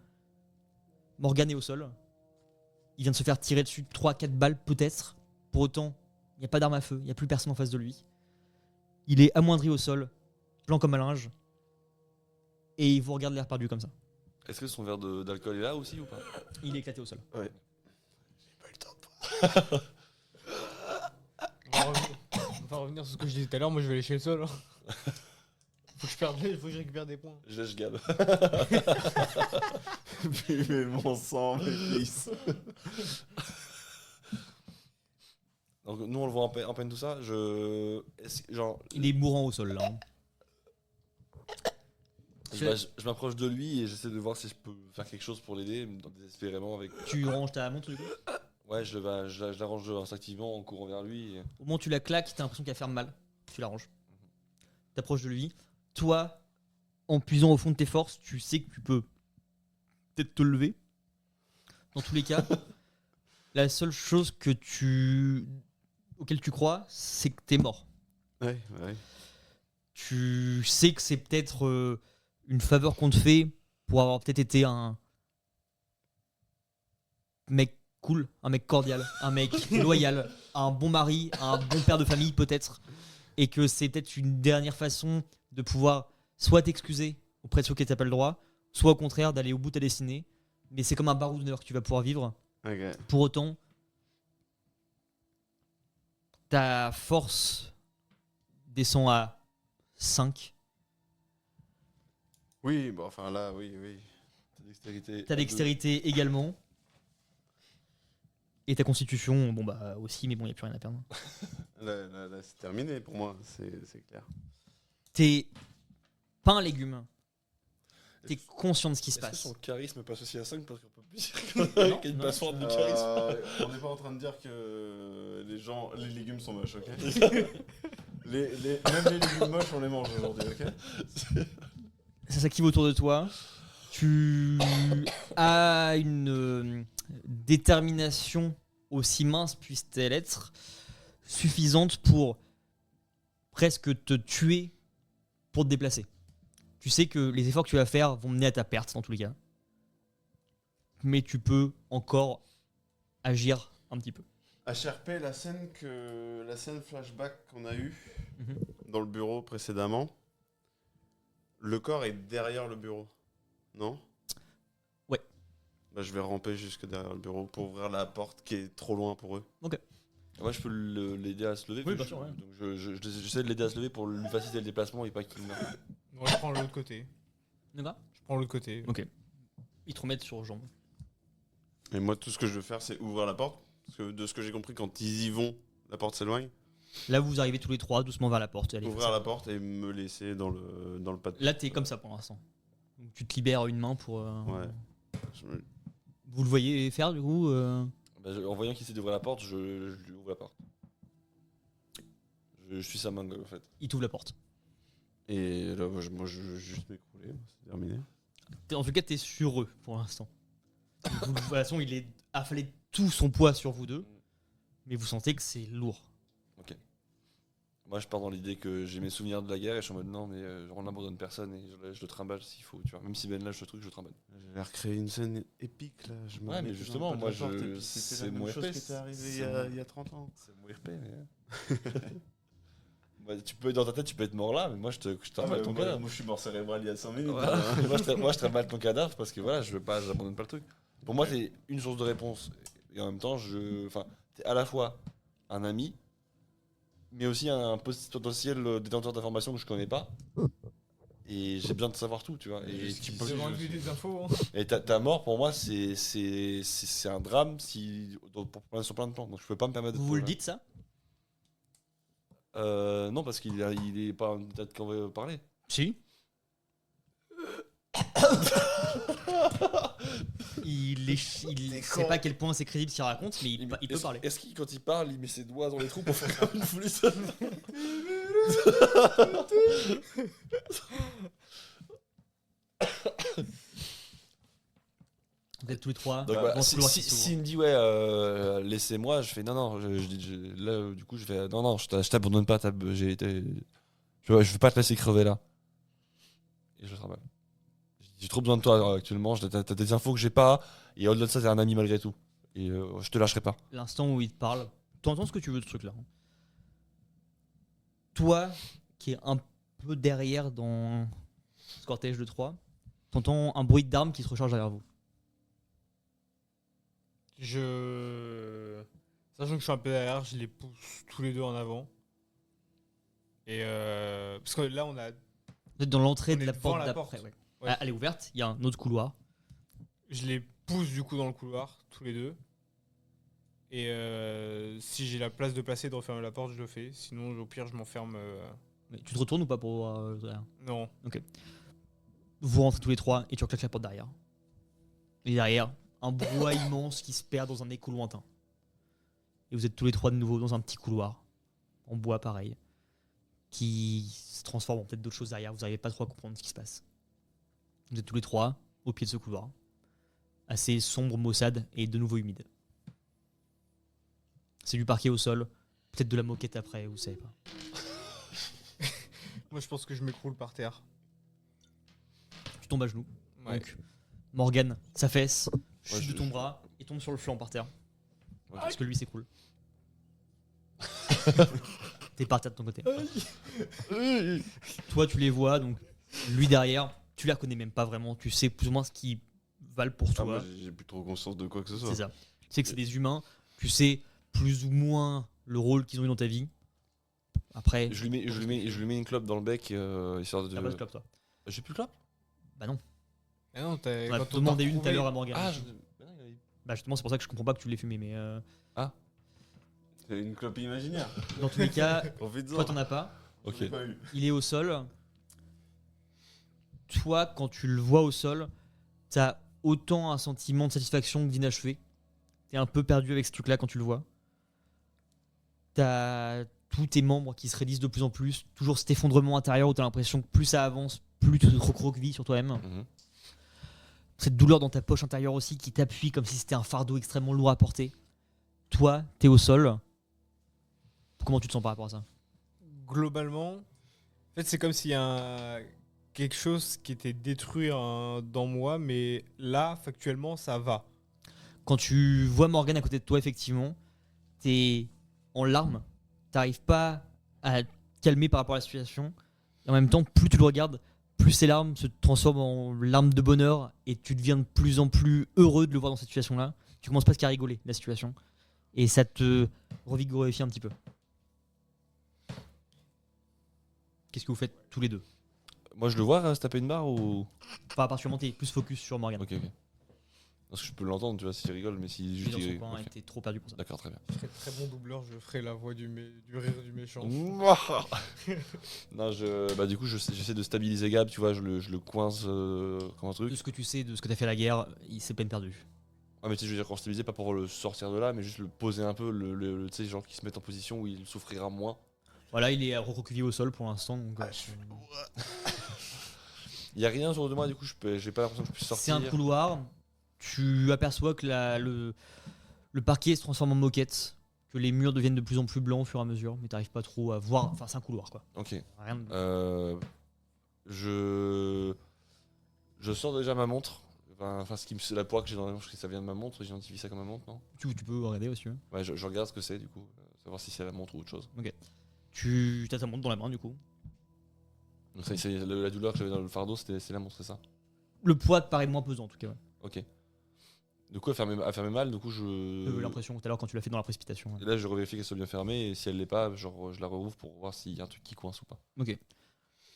Morgan est au sol. Il vient de se faire tirer dessus 3-4 balles peut-être. Pour autant, il n'y a pas d'arme à feu, il n'y a plus personne en face de lui. Il est amoindri au sol, blanc comme un linge. Et il vous regarde l'air perdu comme ça. Est-ce que son verre d'alcool est là aussi ou pas? Il est éclaté au sol. On va revenir sur ce que je disais tout à l'heure. Moi, je vais aller chez le sol. Hein. Faut que je récupère des points. Je gabe. Buvez mon sang, mes fils. Donc nous on le voit en peine tout ça. Genre, Il est mourant au sol là. Hein. je m'approche de lui et j'essaie de voir si je peux faire quelque chose pour l'aider, désespérément avec. Tu ranges ta montre du coup. Ouais, je l'arrange instinctivement en courant vers lui. Et... Au moment où tu la claques, t'as l'impression qu'elle ferme mal. Tu la ranges. T'approches de lui. Toi, en puisant au fond de tes forces, tu sais que tu peux peut-être te lever. Dans tous les cas, la seule chose auquel tu crois, c'est que t'es mort. Ouais. Tu sais que c'est peut-être une faveur qu'on te fait pour avoir peut-être été un mec cool, un mec cordial, un mec loyal, un bon mari, un bon père de famille peut-être, et que c'est peut-être une dernière façon de pouvoir soit t'excuser auprès de ceux qui t'appellent le droit, soit au contraire d'aller au bout de ta destinée. Mais c'est comme un baroudeur que tu vas pouvoir vivre. Ok. Pour autant, ta force descend à 5. Oui, bon, enfin là, oui. Ta dextérité. Ta dextérité également. Et ta constitution, bon bah aussi, mais bon, il n'y a plus rien à perdre. Là, c'est terminé pour moi, c'est clair. T'es pas un légume. T'es conscient de ce qui se Est-ce que passe. son charisme passe aussi à 5 parce qu'on peut plus dire qu'il y a une non, password de charisme? On n'est pas en train de dire que les légumes sont moches, ok? Même les légumes moches, on les mange aujourd'hui, ok? Ça s'active autour de toi. Tu as une détermination, aussi mince puisse-t-elle être, suffisante pour presque te tuer pour te déplacer. Tu sais que les efforts que tu vas faire vont mener à ta perte dans tous les cas. Mais tu peux encore agir un petit peu. HRP, la scène flashback qu'on a eue Mhm. dans le bureau précédemment, le corps est derrière le bureau, non? Ouais. Bah, je vais ramper jusque derrière le bureau pour ouvrir la porte qui est trop loin pour eux. Moi je peux l'aider à se lever. Oui, vu bien que sûr, ouais. Donc j'essaie de l'aider à se lever pour lui faciliter le déplacement et pas qu'il meure. Moi, je prends l'autre côté. D'accord. Je prends l'autre côté. Ok. Ils te remettent sur jambes. Et moi, tout ce que je veux faire, c'est ouvrir la porte. Parce que de ce que j'ai compris, quand ils y vont, la porte s'éloigne. Là, vous arrivez tous les trois doucement vers la porte. Allez, Ouvrir la porte et me laisser dans le pas de... Là, t'es comme ça pour l'instant. Donc, tu te libères une main pour. Ouais. Je me- Vous le voyez faire du coup Bah, en voyant qu'il essaie d'ouvrir la porte, je lui ouvre la porte. Je suis sa main en fait. Il t'ouvre la porte. Et là, moi, je veux juste m'écrouler. C'est terminé. En tout cas, t'es sur eux pour l'instant. De toute façon, il est affalé tout son poids sur vous deux. Mais vous sentez que c'est lourd. Moi je pars dans l'idée que j'ai mes souvenirs de la guerre et je suis en mode non mais on n'abandonne personne et je le trimballe s'il faut, tu vois. Même si Ben lâche le truc, je le trimballe. J'ai recréé une scène épique là. Je me Ouais, mais mets justement, dans le pas de moi, la porte, je- et puis c'était c'est la même mon chose RP, qui était arrivé c'est il y a 30 ans. C'est mon RP mais... Bah, tu peux être dans ta tête, tu peux être mort là, mais moi je trimballe ton cadavre. Moi, je suis mort cérébral il y a 5 minutes. Voilà. moi je trimballe ton cadavre parce que voilà, j'abandonne pas le truc. Pour moi t'es une source de réponse et en même temps t'es à la fois un ami mais aussi un potentiel détenteur d'informations que je connais pas. Et j'ai besoin de savoir tout, tu vois. Et tu peux- J'ai enlevé des infos. Hein. Et ta mort, pour moi, c'est un drame sur plein de plans. Donc je peux pas me permettre de. Vous le dites ça Non, parce qu'il est pas en état de parler. Si. Il sait pas à quel point c'est crédible ce qu'il raconte, mais il peut parler. Est-ce qu'il, quand il parle, il met ses doigts dans les trous pour faire comme une flûte? Vous êtes tous les trois. Donc, dans ce couloir qui s'ouvre. s'il me dit laissez-moi, je fais non, là du coup je fais non, je t'abandonne pas, je veux pas te laisser crever là. Et je travaille. J'ai trop besoin de toi actuellement, t'as des infos que j'ai pas, et au-delà de ça, t'es un ami malgré tout. Et je te lâcherai pas. L'instant où il te parle, t'entends ce que tu veux de ce truc-là. Toi, qui est un peu derrière dans ce cortège de 3, t'entends un bruit d'armes qui se recharge derrière vous. Sachant que je suis un peu derrière, je les pousse tous les deux en avant. Et parce que là, Vous êtes dans l'entrée On de est la devant porte la d'après. porte. Ouais. Ouais. Elle est ouverte, il y a un autre couloir. je les pousse du coup dans le couloir, tous les deux. Et si j'ai la place de passer et de refermer la porte, je le fais. Sinon, au pire, je m'enferme. Mais tu te retournes ou pas pour voir derrière? Non. Vous rentrez tous les trois et tu reclaques la porte derrière. Et derrière, un brouhaha immense qui se perd dans un écho lointain. Et vous êtes tous les trois de nouveau dans un petit couloir, en bois pareil, qui se transforme en peut-être d'autres choses derrière. Vous n'arrivez pas trop à comprendre ce qui se passe. Vous êtes tous les trois au pied de ce couloir, assez sombre, maussade et de nouveau humide. C'est du parquet au sol, peut-être de la moquette après, vous savez pas. Moi, je pense que je m'écroule par terre. Tu tombes à genoux. Ouais. Donc, Morgane s'affaisse, chute Ouais, de ton bras et tombe sur le flanc par terre. Ouais. Parce que lui s'écroule. T'es par terre de ton côté. Toi, tu les vois, donc lui derrière, tu la connais même pas vraiment. Tu sais plus ou moins ce qu'ils valent pour Ah, toi. moi, j'ai plus trop conscience de quoi que ce soit. C'est ça. Tu sais que c'est des humains. Tu sais plus ou moins le rôle qu'ils ont eu dans ta vie. Après, Je lui mets une clope dans le bec, histoire de. t'as pas de clope, toi. J'ai plus de clope? Bah non. Ah non, On a quand on demandé t'a une tout à retrouvé- l'heure à Morgane. Ah, Bah justement, c'est pour ça que je comprends pas que tu l'aies fumé. Mais C'est une clope imaginaire. dans tous les cas, Profite-en. toi t'en as pas. ok. J'en ai pas eu. Il est au sol. Toi, quand tu le vois au sol, t'as autant un sentiment de satisfaction que d'inachevé. T'es un peu perdu avec ce truc-là quand tu le vois. T'as tous tes membres qui se raidissent de plus en plus. Toujours cet effondrement intérieur où t'as l'impression que plus ça avance, plus tu te recroquevilles sur toi-même. Mhm. Cette douleur dans ta poche intérieure aussi qui t'appuie comme si c'était un fardeau extrêmement lourd à porter. Toi, t'es au sol. Comment tu te sens par rapport à ça? Globalement, en fait, c'est comme s'il y a quelque chose qui était détruit dans moi, mais là, factuellement, ça va. Quand tu vois Morgane à côté de toi, effectivement, t'es en larmes. T'arrives pas à te calmer par rapport à la situation. Et en même temps, plus tu le regardes, plus ces larmes se transforment en larmes de bonheur et tu deviens de plus en plus heureux de le voir dans cette situation-là. Tu commences presque à rigoler de la situation. Et ça te revigorifie un petit peu. Qu'est-ce que vous faites tous les deux? Moi, je le vois se taper une barre ou. Pas particulièrement, t'es plus focus sur Morgane. Ok. Parce que je peux l'entendre, tu vois, s'il rigole, mais s'il Tu es juste. dans son il- coin ok. et t'es trop perdu pour ça. D'accord, très bien. Je serais très bon doubleur, je ferai la voix du rire du méchant. Non, bah, du coup, j'essaie de stabiliser Gab, tu vois, je le coince comme un De truc. ce que tu sais, de ce que t'as fait à la guerre, il s'est peine perdu. Ah, mais tu sais, je veux dire, quand stabiliser, pas pour le sortir de là, mais juste le poser un peu, tu sais, genre qui se met en position où il souffrira moins. Voilà, il est recroquevillé au sol pour l'instant. Donc, Il y a rien autour de moi, du coup, j'ai pas l'impression que je puisse c'est sortir. un couloir. Tu aperçois que le parquet se transforme en moquette, que les murs deviennent de plus en plus blancs au fur et à mesure, mais t'arrives pas trop à voir. Enfin, c'est un couloir quoi. Ok. Rien de... Je sors déjà ma montre. Enfin, la poire que j'ai dans la manche, ça vient de ma montre, j'identifie ça comme ma montre, non? Tu peux regarder aussi. Ouais, je regarde ce que c'est, du coup, savoir si c'est la montre ou autre chose. Tu as ta montre dans la main du coup. Donc, la douleur que j'avais dans le fardeau, c'est la montre, c'est ça? Le poids te paraît moins pesant en tout cas. Ouais. Ok. Du coup, elle fait mal, du coup, J'ai l'impression tout à l'heure quand tu l'as fait dans la précipitation. Et là, je revérifie qu'elle soit bien fermée, et si elle l'est pas, genre, je la rouvre pour voir s'il y a un truc qui coince ou pas. Ok.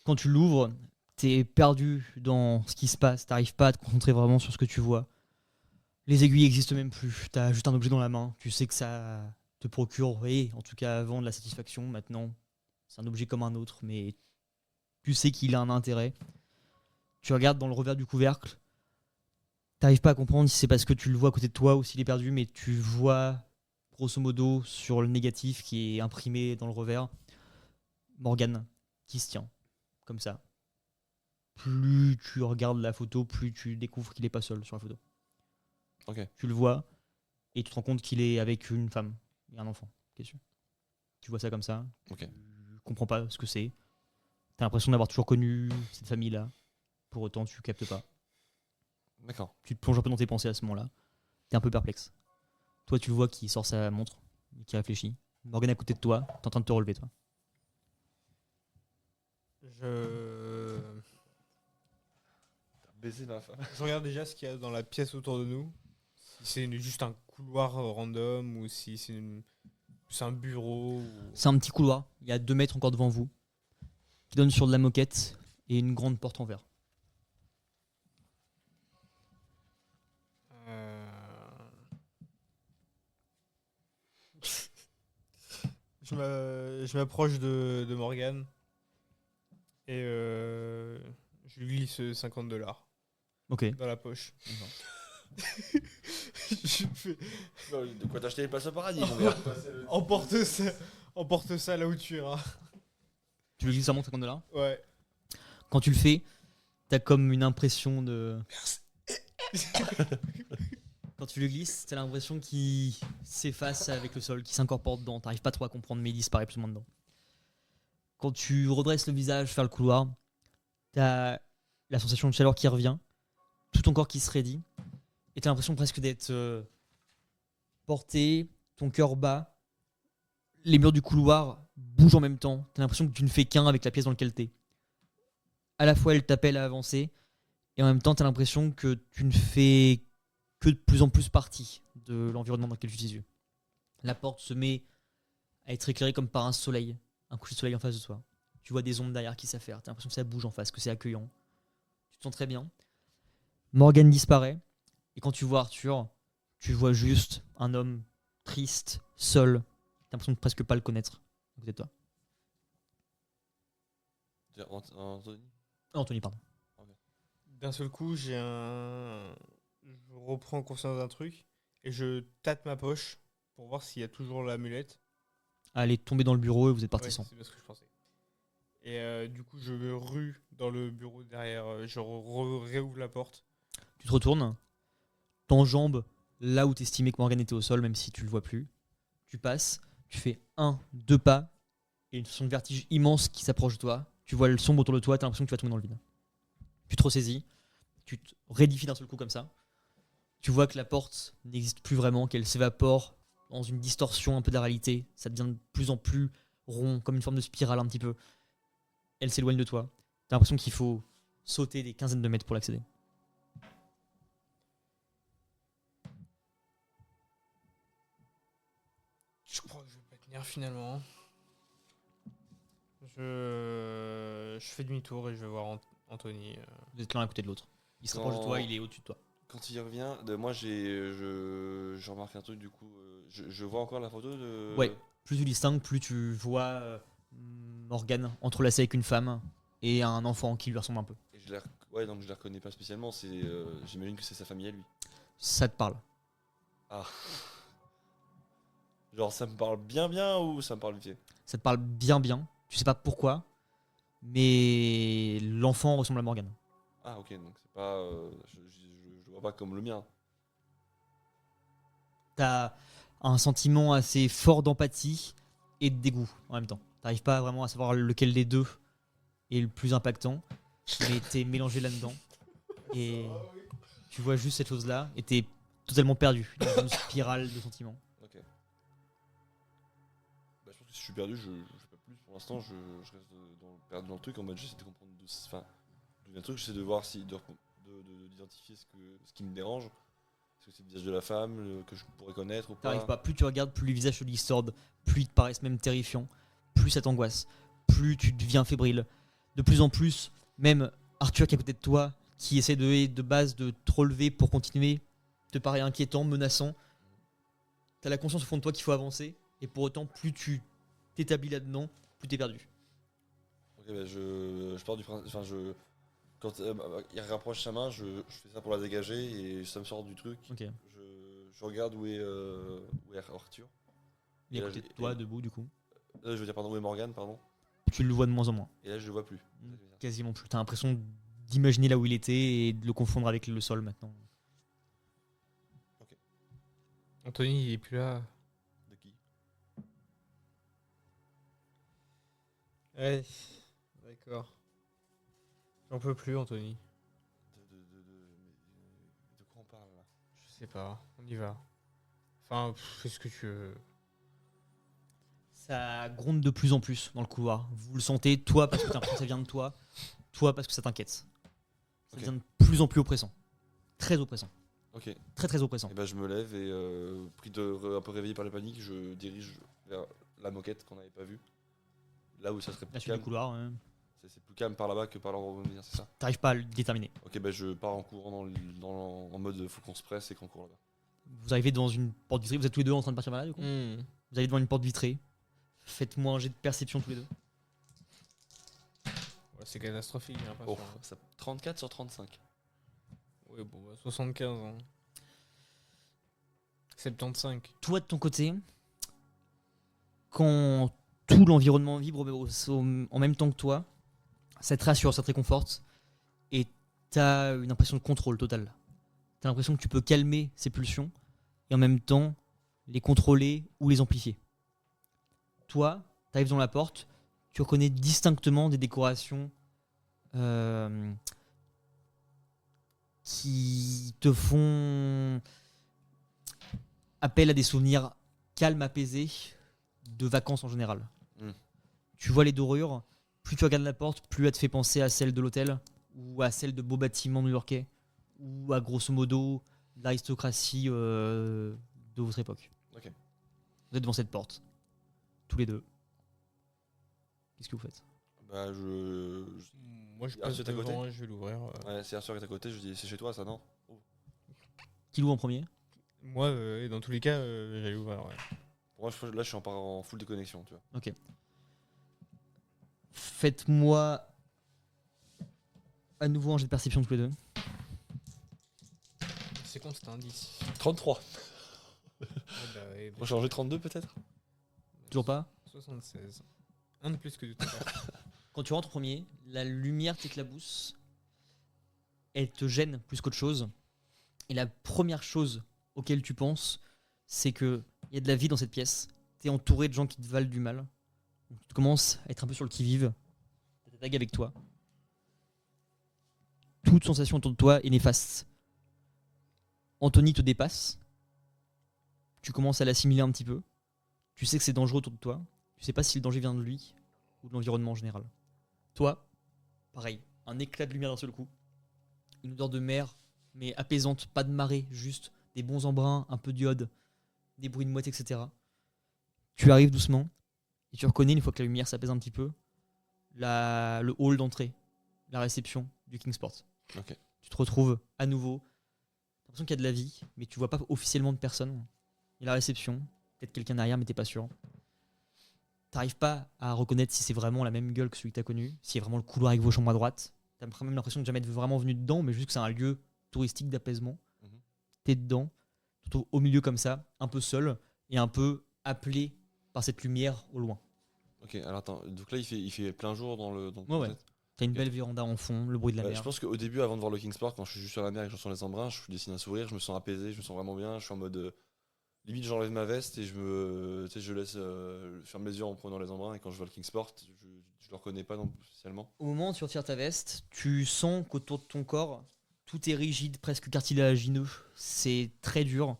Quand tu l'ouvres, t'es perdu dans ce qui se passe. T'arrives pas à te concentrer vraiment sur ce que tu vois. Les aiguilles existent même plus. T'as juste un objet dans la main. Tu sais que ça te procure, et en tout cas avant, de la satisfaction. Maintenant, c'est un objet comme un autre, mais tu sais qu'il a un intérêt. Tu regardes dans le revers du couvercle. T'arrives pas à comprendre si c'est parce que tu le vois à côté de toi ou s'il est perdu, mais tu vois, grosso modo, sur le négatif qui est imprimé dans le revers, Morgane qui se tient, comme ça. Plus tu regardes la photo, plus tu découvres qu'il est pas seul sur la photo. Ok. Tu le vois et tu te rends compte qu'il est avec une femme et un enfant. Qu'est-ce que tu vois ça comme ça. Ok. Tu comprends pas ce que c'est. T'as l'impression d'avoir toujours connu cette famille-là. Pour autant, tu captes pas. D'accord. Tu te plonges un peu dans tes pensées à ce moment-là. T'es un peu perplexe. Toi, tu le vois qui sort sa montre et qui réfléchit. Morgane à côté de toi, t'es en train de te relever, toi. Je... Baiser ma femme. Je regarde déjà ce qu'il y a dans la pièce autour de nous. Si c'est juste un couloir random ou si c'est un bureau. C'est un petit couloir. Il y a 2 mètres encore devant vous. Qui donne sur de la moquette et une grande porte en verre. Je m'approche de Morgane et je lui glisse $50 Ok. dans la poche. D'accord. Je fais, De quoi t'acheter les places au paradis, mon gars. emporte ça là où tu iras. Tu lui glisses sa montre $50. Ouais. Quand tu le fais, t'as comme une impression de. Quand tu le glisses, t'as l'impression qu'il s'efface avec le sol, qu'il s'incorpore dedans. T'arrives pas trop à comprendre, mais il disparaît plus ou moins dedans. Quand tu redresses le visage vers le couloir, t'as la sensation de chaleur qui revient, tout ton corps qui se raidit, et t'as l'impression presque d'être porté, ton cœur bat, les murs du couloir bougent en même temps. T'as l'impression que tu ne fais qu'un avec la pièce dans laquelle t'es. À la fois, elle t'appelle à avancer, et en même temps, t'as l'impression que tu ne fais que de plus en plus partie de l'environnement dans lequel tu t'y. La porte se met à être éclairée comme par un soleil, un coucher de soleil en face de toi. Tu vois des ombres derrière qui s'affairent, t'as l'impression que ça bouge en face, que c'est accueillant. Tu te sens très bien. Morgane disparaît, et quand tu vois Arthur, tu vois juste un homme triste, seul. T'as l'impression de presque pas le connaître à côté de toi. Anthony. Anthony, pardon. D'un seul coup, je reprends conscience d'un truc et je tâte ma poche pour voir s'il y a toujours l'amulette. Elle est tombée dans le bureau et vous êtes parti Ouais, sans. c'est bien ce que je pensais. Et du coup, je me rue dans le bureau derrière. Je réouvre la porte. Tu te retournes, t'enjambes là où t'estimais que Morgane était au sol, même si tu le vois plus. Tu passes, tu fais 2 pas, et une sensation de vertige immense qui s'approche de toi. Tu vois le sombre autour de toi, t'as l'impression que tu vas tomber dans le vide. Tu te ressaisis, tu te réédifies d'un seul coup comme ça. Tu vois que la porte n'existe plus vraiment, qu'elle s'évapore dans une distorsion un peu de la réalité. Ça devient de plus en plus rond, comme une forme de spirale un petit peu. Elle s'éloigne de toi. T'as l'impression qu'il faut sauter des quinzaines de mètres pour l'accéder. Je crois que je vais pas tenir finalement. Je fais demi-tour et je vais voir Anthony. Vous êtes l'un à côté de l'autre. Il se rapproche de toi, il est au-dessus de toi. Quand il revient, moi je remarque un truc du coup. Je vois encore la photo de. Ouais, plus tu distingues, plus tu vois Morgane entrelacée avec une femme et un enfant qui lui ressemble un peu. Et ouais, donc je la reconnais pas spécialement. J'imagine que c'est sa famille à lui. Ça te parle. Ah. Genre ça me parle bien ou ça me parle vite fait. Ça te parle bien. Tu sais pas pourquoi, mais l'enfant ressemble à Morgane. Ah ok, donc c'est pas. Je le vois pas comme le mien. T'as un sentiment assez fort d'empathie et de dégoût en même temps. T'arrives pas vraiment à savoir lequel des deux est le plus impactant, mais t'es mélangé là-dedans. Et tu vois juste cette chose-là et t'es totalement perdu dans une spirale de sentiments. Ok. Bah, je pense que si je suis perdu, je fais pas plus. Pour l'instant, je reste perdu dans le truc en mode j'essaie de comprendre d'où vient le truc, j'essaie de voir d'identifier ce qui me dérange. Est-ce que c'est le visage de la femme que je pourrais connaître ou pas. T'arrives pas, plus tu regardes, plus les visages se distordent, plus ils te paraissent même terrifiants, plus ça t'angoisse, plus tu deviens fébrile. De plus en plus, même Arthur qui est à côté de toi, qui essaie de base de te relever pour continuer, te paraît inquiétant, menaçant. T'as la conscience au fond de toi qu'il faut avancer, et pour autant, plus tu t'établis là-dedans, plus t'es perdu. Ok, bah je pars du principe. Enfin, Quand il rapproche sa main, je fais ça pour la dégager et ça me sort du truc. Ok. Je regarde où est Arthur. Il est Et à là, côté de j'ai- toi, et- debout, du coup. Je veux dire, pardon, où est Morgane, pardon. Tu le vois de moins en moins. Et là, je le vois plus. Quasiment plus. T'as l'impression d'imaginer là où il était et de le confondre avec le sol maintenant. Anthony, il est plus là. De qui? Ouais, d'accord. J'en peux plus, Anthony. De quoi on parle là? Je sais pas, on y va. Enfin, fais ce que tu veux. Ça gronde de plus en plus dans le couloir. Vous le sentez, toi parce que t'as l'impression que ça vient de toi, toi parce que ça t'inquiète. Ça Ok. devient de plus en plus oppressant. Très oppressant. Ok. Et Très très oppressant. ben je me lève et un peu réveillé par la panique, je dirige vers la moquette qu'on n'avait pas vue. Là où ça serait La plus suite du calme. couloir, hein. C'est plus calme par là-bas que par l'endroit où on vient, c'est ça? T'arrives pas à le déterminer. Ok, ben je pars en courant en mode faut qu'on se presse et qu'on court là-bas. Vous arrivez devant une porte vitrée. Vous êtes tous les deux en train de partir par là, du coup. Hmm. Vous arrivez devant une porte vitrée. Faites-moi un jet de perception tous les deux. Ouais, c'est catastrophique, j'ai Oh, l'impression. ça, 34 sur 35. Ouais, bon, bah, 75. Hein. 75. Toi de ton côté, quand tout l'environnement vibre en même temps que toi, ça te rassure, ça te réconforte et t'as une impression de contrôle total. T'as l'impression que tu peux calmer ces pulsions et en même temps les contrôler ou les amplifier. Toi, t'arrives dans la porte, tu reconnais distinctement des décorations qui te font appel à des souvenirs calmes, apaisés, de vacances en général. Mm. Tu vois les dorures, plus tu regardes la porte, plus elle te fait penser à celle de l'hôtel, ou à celle de beaux bâtiments new-yorkais, ou à grosso modo l'aristocratie de votre époque. Ok. Vous êtes devant cette porte, tous les deux. Qu'est-ce que vous faites? Bah Moi, je Ah, passe c'est à côté devant et je vais l'ouvrir. Ouais, c'est Arthur qui est à côté, je dis c'est chez toi ça, non? Qui l'ouvre en premier? Moi, et dans tous les cas, j'allais l'ouvrir. Ouais. Pour moi, là je suis en full déconnexion, tu vois. Faites-moi à nouveau un jet de perception tous les deux. C'est con, c'était un 10. 33. Ouais, bah, ouais, On va changer 32 peut-être? Toujours pas? 76. Un de plus que tout à l'heure. Quand tu rentres en premier, la lumière t'éclabousse, elle te gêne plus qu'autre chose. Et la première chose auquel tu penses, c'est qu'il y a de la vie dans cette pièce. Tu es entouré de gens qui te valent du mal. Donc, tu commences à être un peu sur le qui-vive. Tu as ta dague avec toi. Toute sensation autour de toi est néfaste. Anthony te dépasse. Tu commences à l'assimiler un petit peu. Tu sais que c'est dangereux autour de toi. Tu sais pas si le danger vient de lui ou de l'environnement en général. Toi, pareil, un éclat de lumière d'un seul coup. Une odeur de mer, mais apaisante, pas de marée, juste des bons embruns, un peu d'iode, des bruits de mouettes, etc. Tu arrives doucement et tu reconnais, une fois que la lumière s'apaise un petit peu, le hall d'entrée, la réception du Kingsport. Ok. Tu te retrouves à nouveau. T'as l'impression qu'il y a de la vie, mais tu vois pas officiellement de personne. Il y a la réception, peut-être quelqu'un derrière, mais t'es pas sûr. T'arrives pas à reconnaître si c'est vraiment la même gueule que celui que t'as connu, si c'est vraiment le couloir avec vos chambres à droite. T'as même l'impression de jamais être vraiment venu dedans, mais juste que c'est un lieu touristique d'apaisement. Mhm. T'es dedans, tu te retrouves au milieu comme ça, un peu seul et un peu appelé par cette lumière au loin. Ok, alors attends, donc là il fait plein jour dans le. Ouais. T'as une belle véranda en fond, le bruit de la mer. Je pense qu'au début, avant de voir le Kingsport, quand je suis juste sur la mer et que je sens les embruns, je dessine un sourire, je me sens apaisé, je me sens vraiment bien, je suis en mode. Limite, j'enlève ma veste et je laisse ferme les yeux en prenant les embruns. Et quand je vois le Kingsport, je le reconnais pas non spécialement. Au moment où tu retires ta veste, tu sens qu'autour de ton corps, tout est rigide, presque cartilagineux. C'est très dur.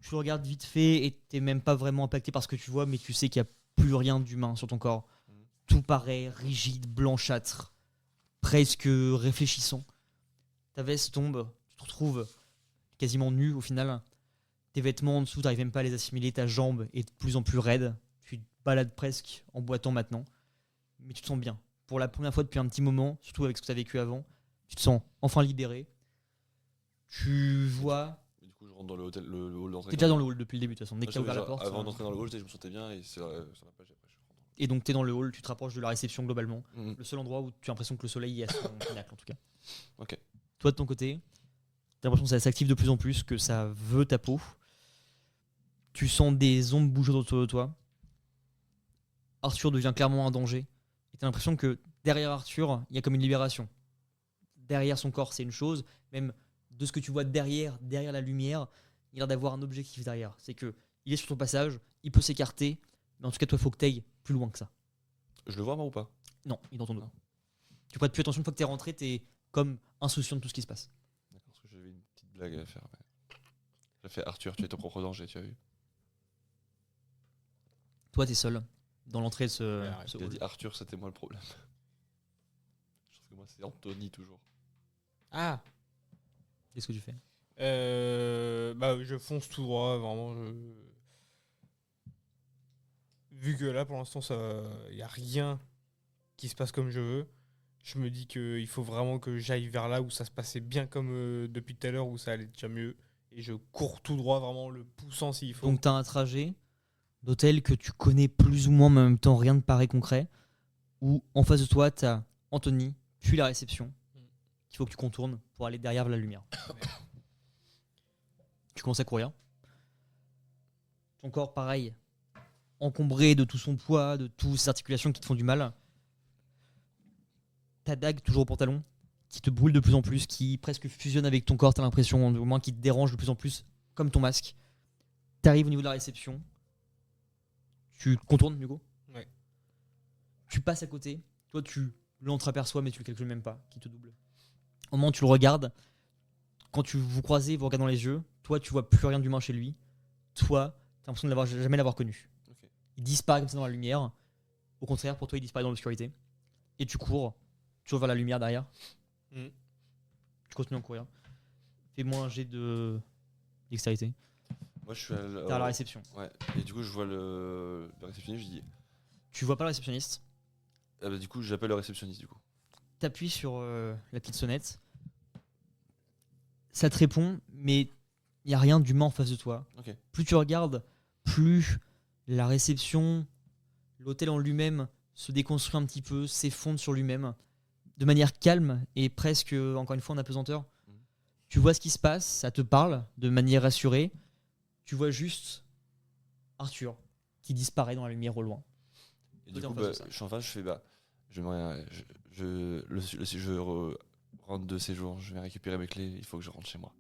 Tu le regardes vite fait et t'es même pas vraiment impacté par ce que tu vois, mais tu sais qu'il n'y a plus rien d'humain sur ton corps. Tout paraît rigide, blanchâtre, presque réfléchissant. Ta veste tombe, tu te retrouves quasiment nu au final. Tes vêtements en dessous, t'arrives même pas à les assimiler, ta jambe est de plus en plus raide. Tu te balades presque en boitant maintenant. Mais tu te sens bien. Pour la première fois depuis un petit moment, surtout avec ce que tu as vécu avant, tu te sens enfin libéré. Tu vois. Et du coup, je rentre dans le hall d'entrée. T'es déjà dans le hall depuis le début de toute façon. Dès que Ah, t'as ouvert la genre, porte. avant d'entrer dans le hall, je me sentais bien et ça n'a pas. Après, je rentre Et donc, tu es dans le hall, tu te rapproches de la réception globalement. Mhm. Le seul endroit où tu as l'impression que le soleil est à son pinacle, en tout cas. Ok. Toi, de ton côté, tu as l'impression que ça s'active de plus en plus, que ça veut ta peau. Tu sens des ombres bouger autour de toi. Arthur devient clairement un danger. Et tu as l'impression que derrière Arthur, il y a comme une libération. Derrière son corps, c'est une chose. Même de ce que tu vois derrière la lumière, il a l'air d'avoir un objectif derrière. C'est que il est sur ton passage, il peut s'écarter, mais en tout cas, toi, il faut que tu ailles plus loin que ça. Je le vois, moi, ou pas? Non, il est dans ton dos. Ah. Tu prêtes plus attention, une fois que tu es rentré, tu es comme insouciant de tout ce qui se passe. D'accord, parce que j'avais une petite blague à faire. Mais... J'ai fait Arthur, tu es ton propre danger, tu as vu? Toi, tu es seul dans l'entrée de Ouais, ce Il a hall. dit Arthur, c'était moi le problème. Je trouve que moi, c'est Anthony toujours. Ah. Qu'est-ce que tu fais? Bah, je fonce tout droit, vraiment. Vu que là, pour l'instant, il n'y a rien qui se passe comme je veux, je me dis qu'il faut vraiment que j'aille vers là où ça se passait bien comme depuis tout à l'heure, où ça allait déjà mieux. Et je cours tout droit, vraiment le poussant s'il faut. Donc, tu as un trajet d'hôtel que tu connais plus ou moins, mais en même temps, rien ne paraît concret. Où en face de toi, tu as Anthony, puis la réception, qu'il faut que tu contournes pour aller derrière la lumière. Tu commences à courir. Ton corps, pareil, encombré de tout son poids, de toutes ces articulations qui te font du mal. Ta dague, toujours au pantalon, qui te brûle de plus en plus, qui presque fusionne avec ton corps, t'as l'impression, au moins qui te dérange de plus en plus, comme ton masque. T'arrives au niveau de la réception. Tu contournes, du coup. Ouais. Tu passes à côté. Toi, tu l'entreaperçois, mais tu le calcules même pas, qui te double. Au moment où tu le regardes, quand tu vous croisez, vous regardez dans les yeux, toi, tu vois plus rien d'humain chez lui. Toi, t'as l'impression de jamais l'avoir connu. Ok. Il disparaît comme ça dans la lumière. Au contraire, pour toi, il disparaît dans l'obscurité. Et tu cours, toujours vers la lumière derrière. Mhm. Tu continues à courir. Fais-moi un jet de dextérité. Moi, je suis à T'es à la réception. Ouais, et du coup, je vois le réceptionniste, je dis. Tu vois pas le réceptionniste. Ah bah, du coup, j'appelle le réceptionniste, du coup. T'appuies sur la petite sonnette. Ça te répond, mais il n'y a rien d'humain en face de toi. Ok. Plus tu regardes, plus la réception, l'hôtel en lui-même se déconstruit un petit peu, s'effondre sur lui-même, de manière calme et presque, encore une fois, en apesanteur. Mhm. Tu vois ce qui se passe, ça te parle de manière rassurée. Tu vois juste Arthur qui disparaît dans la lumière au loin. Et du Toi, coup, t'es en face de bah, ça. je suis en face, je fais bah, je rentre de séjour, je vais récupérer mes clés, il faut que je rentre chez moi.